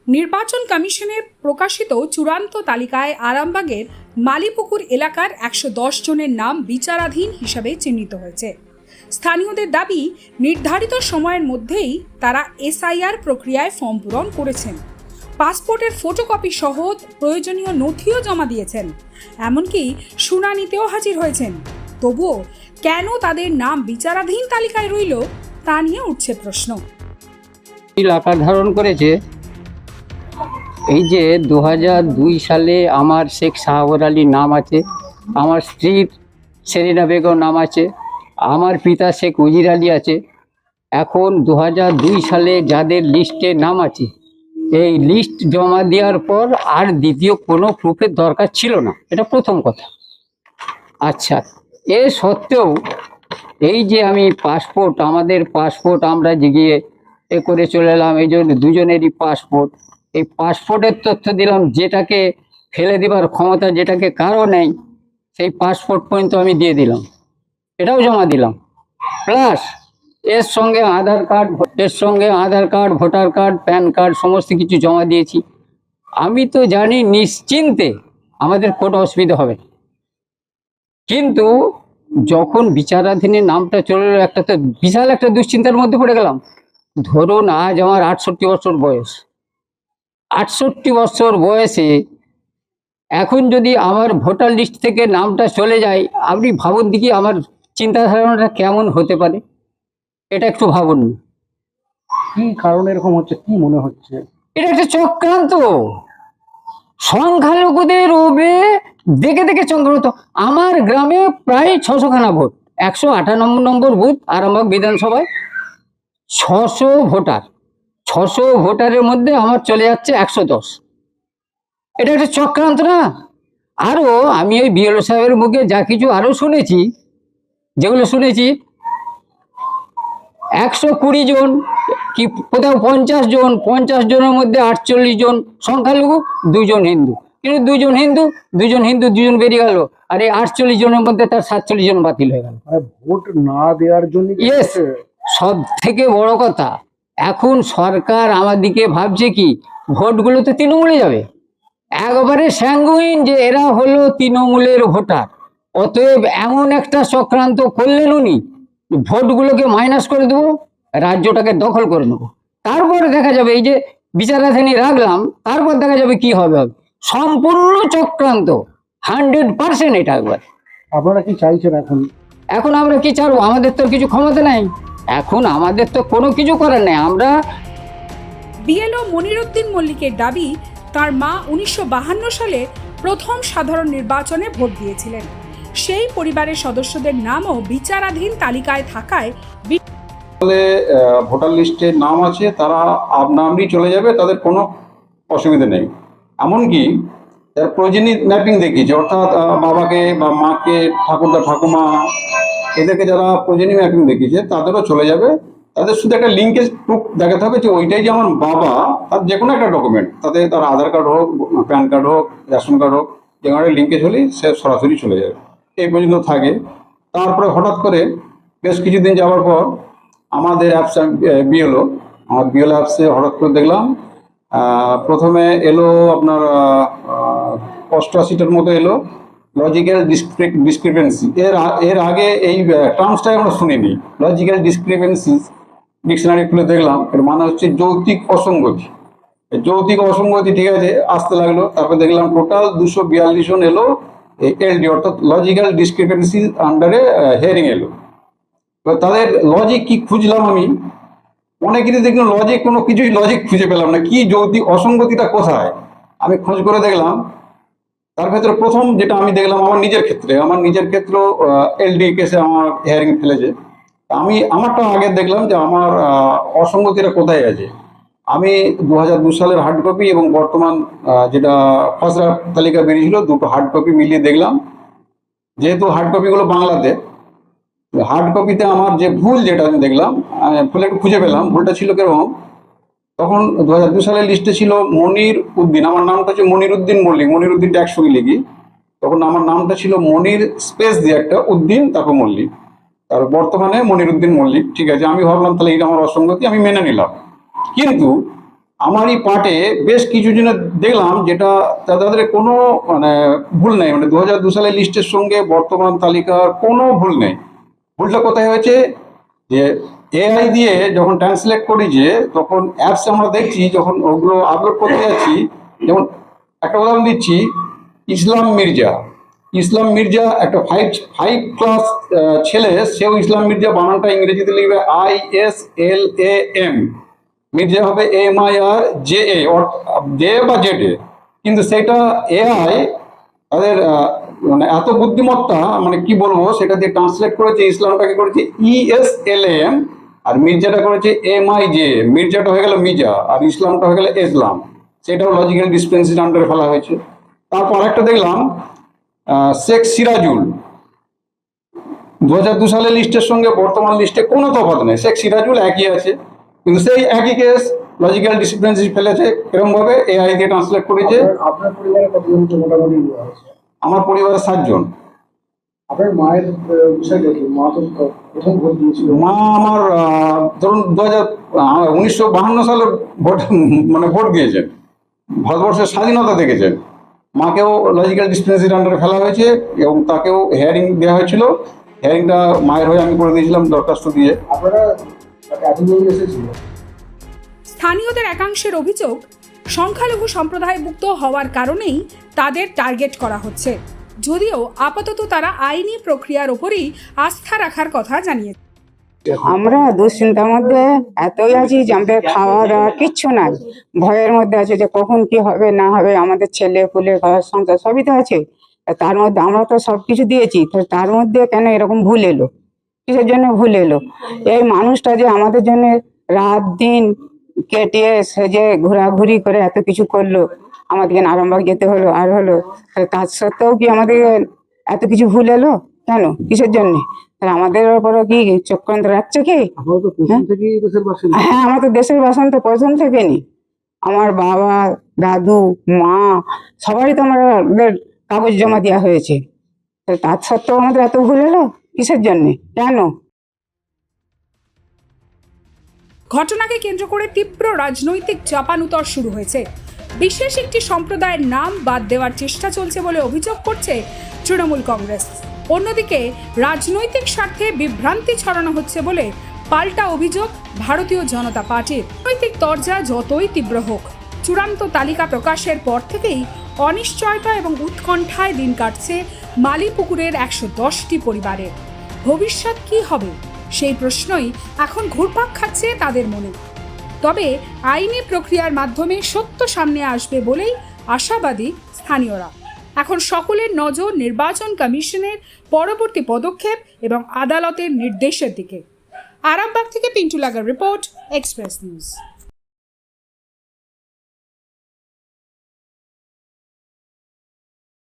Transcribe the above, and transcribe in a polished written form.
নির্বাচন কমিশনের প্রকাশিত চূড়ান্ত তালিকায় আরামবাগের মালিপুকুর এলাকার ১১০ জনের নাম বিচারাধীন হিসাবে চিহ্নিত হয়েছে। স্থানীয়দের দাবি, নির্ধারিত সময়ের মধ্যেই তারা এসআইআর প্রক্রিয়ায় ফর্ম পূরণ করেছেন, পাসপোর্টের ফটোকপি সহ প্রয়োজনীয় নথিও জমা দিয়েছেন, এমনকি শুনানিতেও হাজির হয়েছেন। তবুও কেন তাদের নাম বিচারাধীন তালিকায় রইল তা নিয়ে উঠছে প্রশ্ন। আকার ধারণ করেছে এই যে 2002 সালে আমার শেখ সাহাবর আলীর নাম আছে, আমার স্ত্রীর সেরিনা বেগম নাম আছে, আমার পিতা শেখ উজির আলী আছে। এখন 2002 সালে যাদের লিস্টে নাম আছে, এই লিস্ট জমা দেওয়ার পর আর দ্বিতীয় কোনো প্রুফের দরকার ছিল না, এটা প্রথম কথা। আচ্ছা, এ সত্ত্বেও এই যে আমি পাসপোর্ট, আমাদের পাসপোর্ট আমরা গিয়ে করে চলে এলাম, এই জন্য দুজনেরই পাসপোর্ট, এই পাসপোর্টের তথ্য দিলাম, যেটাকে ফেলে দেবার ক্ষমতা যেটাকে কারো নেই, সেই পাসপোর্ট পর্যন্ত আমি দিয়ে দিলাম, এটাও জমা দিলাম। প্লাস এর সঙ্গে Aadhaar card, voter card, PAN card সমস্ত কিছু জমা দিয়েছি। আমি তো জানি নিশ্চিন্তে আমাদের কোনো অসুবিধা হবে না। কিন্তু যখন বিচারাধীনের নামটা চলে এলো, একটা তো বিশাল একটা দুশ্চিন্তার মধ্যে পড়ে গেলাম। ধরুন আজ আমার 68 বছর বয়স, 68 বছর বয়সে এখন যদি আমার ভোটার লিস্ট থেকে নামটা চলে যায়, আপনি ভাবুন দেখি আমার চিন্তাধারণাটা কেমন হতে পারে, এটা একটু ভাবুন। কি কারণে এরকম হচ্ছে, কি মনে হচ্ছে? এটা একটা চক্রান্ত, সংখ্যালঘুদের ওবে দেখে দেখে চক্রান্ত। আমার গ্রামে প্রায় 600খানা ভোট, 198 নম্বর বুথ আরামবাগ বিধানসভায়, 600 ভোটার, 600 ভোটারের মধ্যে আমার চলে যাচ্ছে 110। এটা একটা চক্রান্ত না? আরো আমি ওই বিএলও সাহেবের মুখে যা কিছু আরো শুনেছি, যেগুলো শুনেছি 120 জন কি কোথাও 50 জন, 50 জনের মধ্যে 48 জন সংখ্যালঘু, 2 জন হিন্দু। কিন্তু 2 জন হিন্দু, 2 জন বেরিয়ে গেল, আর এই 48 জনের মধ্যে তার 47 জন বাতিল হয়ে গেল। ভোট না দেওয়ার জন্য? ইয়েস, সব থেকে বড় কথা, এখন সরকার আমাদিকে ভাবছে কি ভোটগুলো তো তৃণমূলে যাবে, একবারে স্যাঙ্গুইন যে এরা হলো তৃণমূলের ভোটার, অতএব এমন একটা চক্রান্ত করলেন উনি, ভোটগুলোকে মাইনাস করে দেবো, রাজ্যটাকে দখল করে নেবো। তারপরে দেখা যাবে এই যে বিচারাধীনী রাখলাম, তারপর দেখা যাবে কি হবে। সম্পূর্ণ চক্রান্ত, 100% এটা একবার। আপনারা কি চাইছেন এখন? এখন আমরা কি চাইবো? আমাদের তো কিছু ক্ষমতা নাই, এখন আমাদের তো কোনো কিছু করার নেই। আমরা বিএলও মনিরুদ্দিন মল্লিকের দাবি, তার মা 1952 সালে প্রথম সাধারণ নির্বাচনে ভোট দিয়েছিলেন। সেই পরিবারের সদস্যদের নামও বিচারাধীন তালিকায় থাকায় ভোটার লিস্টে নাম আছে, তারা আপনা চলে যাবে, তাদের কোনো অসুবিধা নেই। এমনকি যারা প্রয়োজনীয় ম্যাপিং দেখিয়েছে, অর্থাৎ বাবাকে বা মাকে, ঠাকুরদা ঠাকুমা, এদেরকে যারা প্রয়োজনীয় ম্যাপিং দেখিয়েছে তাদেরও চলে যাবে। তাদের শুধু একটা লিঙ্কেজ প্রুফ দেখাতে হবে যে ওইটাই যে আমার বাবা, তার যে কোনো একটা ডকুমেন্ট, তাতে তার আধার কার্ড হোক, প্যান কার্ড হোক, রেশন কার্ড হোক, যে কোনো একটা লিঙ্কেজ হলেই সে সরাসরি চলে যাবে, এই পর্যন্ত থাকে। তারপরে হঠাৎ করে বেশ কিছুদিন যাওয়ার পর আমাদের অ্যাপস, আমার বিএলও অ্যাপসে হঠাৎ করে দেখলাম প্রথমে এলো আপনার 88টার মতো এলো লজিক্যাল ডিসক্রিপেন্সি। এর আগে এই টার্মসটাই আমরা শুনিনি। লজিক্যাল ডিসক্রিপেন্সি ডিকশনারি খুলে দেখলাম, এর মানে হচ্ছে যৌক্তিক অসঙ্গতি। যৌক্তিক অসঙ্গতি ঠিক আছে, আসতে লাগলো। তারপর দেখলাম টোটাল 242 জন এলো এলডি, অর্থাৎ লজিক্যাল ডিসক্রিপেন্সি আন্ডারে হিয়ারিং এলো। এবার তাদের লজিক কি খুঁজলাম আমি, অনেকেরই দেখলাম লজিক, কোনো কিছুই লজিক খুঁজে পেলাম না, কি যৌক্তিক অসঙ্গতিটা কোথায়। আমি খোঁজ করে দেখলাম, তার ভেতরে প্রথম যেটা আমি দেখলাম আমার নিজের ক্ষেত্রেও এলডি কেসে আমার হিয়ারিং ফেলেছে। আমি আমারটা আগে দেখলাম যে আমার অসঙ্গতিটা কোথায় আছে। আমি 2002 সালের হার্ড কপি এবং বর্তমান যেটা খসড়া তালিকা বেরিয়েছিল, দুটো হার্ড কপি মিলিয়ে দেখলাম। যেহেতু হার্ড কপিগুলো বাংলাতে, হার্ড কপিতে আমার যে ভুল যেটা আমি দেখলাম, ভুল একটু খুঁজে পেলাম। ভুলটা ছিল কেরকম, তখন 2002 সালের লিস্টে ছিল মনির উদ্দিন, আমার নামটা হচ্ছে মনিরুদ্দিন মল্লিক, মনিরুদ্দিনটা একসঙ্গে লিখি, তখন আমার নামটা ছিল মনির স্পেস দিয়ে একটা উদ্দিন, তারপর মল্লিক, তার বর্তমানে মনিরুদ্দিন মল্লিক। ঠিক আছে, আমি ভাবলাম তাহলে এটা আমার অসঙ্গতি, আমি মেনে নিলাম। কিন্তু আমারই পার্টে বেশ কিছু জনের দেখলাম যেটা তাদের কোনো মানে ভুল নেই, মানে 2002 সালের লিস্টের সঙ্গে বর্তমান তালিকার কোনো ভুল নেই। ভুলটা কোথায় হয়েছে যে এআই দিয়ে যখন ট্রান্সলেট করি যে তখন অ্যাপস আমরা দেখছি যখন ওগুলো আপলোড করতে যাচ্ছি, যেমন একটা উদাহরণ দিচ্ছি, ইসলাম মির্জা একটা ফাইভ ক্লাস ছেলে, সেও ইসলাম মির্জা বানানটা ইংরেজিতে লিখবে ISLAM, মির্জা হবে MIRJA জে বা জেডে, কিন্তু সেটা এআই তাদের মানে এত বুদ্ধিমত্তা, মানে কি বলবো, সেটা দিয়ে ট্রান্সলেট করেছে, ইসলামটাকে করেছে ESLAM আর মির্জাটা করেছে MIJ, মির্জাটা হয়ে গেল মির্জা আর ইসলামটা হয়ে গেল ইসলাম, সেটাও লজিক্যাল ডিসক্রিপেন্সির আন্ডারে ফেলা হয়েছে। তারপর একটা দেখলাম শেখ সিরাজুল, 2002 সালের লিস্টের সঙ্গে বর্তমান লিস্টে কোনো তফাৎ নেই, শেখ সিরাজুল একই আছে, কিন্তু সেই একই কেস লজিক্যাল ডিসক্রিপেন্সি ফেলেছে, এরকম ভাবে এআই দিয়ে ট্রান্সলেট করেছে। আপনার পরিবারে কতজনকে মোটামুটি হয়েছে? আমার পরিবারে 7 জন। আপনার মায়ের বিষয়টা কি? মা তো প্রথম ভোট দিয়েছিল। মা আমার ধরুন 1952 সালে ভোট দিয়েছেন, ভারতবর্ষের স্বাধীনতা দেখেছেন। মাকেও লজিক্যাল ডিসক্রিপেন্সির আন্ডারে ফেলা হয়েছে এবং তাকেও হেয়ারিং দেওয়া হয়েছিল, হেয়ারিংটা মায়ের হয়ে আমি করে দিয়েছিলাম দরখাস্ত দিয়ে। আপনারা এতজন এসেছিল? স্থানীয়দের একাংশের অভিযোগ, সংখ্যালঘু সম্প্রদায়ভুক্ত হওয়ার কারণেই তাদের টার্গেট করা হচ্ছে, যদিও আপাতত তারা আইনি প্রক্রিয়ার ওপরই আস্থা রাখার কথা জানিয়েছে। আমরা দুশ্চিন্তার মধ্যে এতই আছি যে আমাদের খাওয়া দাওয়া কিচ্ছু নাই, ভয়ের মধ্যে আছে যে কখন কি হবে না হবে। আমাদের ছেলে পুলে ঘর সংসার সবই তো আছে, তার মধ্যে আমরা তো সবকিছু দিয়েছি, তো তার মধ্যে কেন এরকম ভুল এলো? কিসের জন্য ভুল এলো? এই মানুষটা যে আমাদের জন্য রাত দিন কেটিয়ে সেজে ঘোরাঘুরি করে এত কিছু করলো, আমাদেরকে আরামবাগ যেতে হলো আর হলো, তার সত্ত্বেও কি আমাদের এত কিছু ভুল এলো কেন? কিসের জন্য? আমাদের উপরও কি চক্রান্ত রাখছে কি? আপনারা তো প্রথম থেকেই দেশের বাসিন্দা। হ্যাঁ, আমরা তো দেশের বাসিন্দা প্রথম থেকে নি। আমার বাবা, দাদু, মা সবারই তো আমাদের কাগজ জমা দেওয়া হয়েছে, তার সত্ত্বেও আমাদের এত ভুল এলো কিসের জন্য? কেন? ঘটনাকে কেন্দ্র করে তীব্র রাজনৈতিক চাপানুতর শুরু হয়েছে। বিশেষ একটি সম্প্রদায়ের নাম বাদ দেওয়ার চেষ্টা চলছে বলে অভিযোগ করছে তৃণমূল কংগ্রেস। অন্যদিকে রাজনৈতিক স্বার্থে বিভ্রান্তি ছড়ানো হচ্ছে বলে পাল্টা অভিযোগ ভারতীয় জনতা পার্টির। রাজনৈতিক তরজা যতই তীব্র হোক, চূড়ান্ত তালিকা প্রকাশের পর থেকেই অনিশ্চয়তা এবং উৎকণ্ঠায় দিন কাটছে মালিপুকুরের 110টি পরিবারের। ভবিষ্যৎ কি হবে সেই প্রশ্নই এখন ঘুরপাক খাচ্ছে তাদের মনে। তবে আইনি প্রক্রিয়ার মাধ্যমে সত্য সামনে আসবে বলেই আশাবাদী স্থানীয়রা। এখন সকলের নজর নির্বাচন কমিশনের পরবর্তী পদক্ষেপ এবং আদালতের নির্দেশের দিকে। আরামবাগ থেকে পিন্টু লাগার রিপোর্ট, এক্সপ্রেস নিউজ।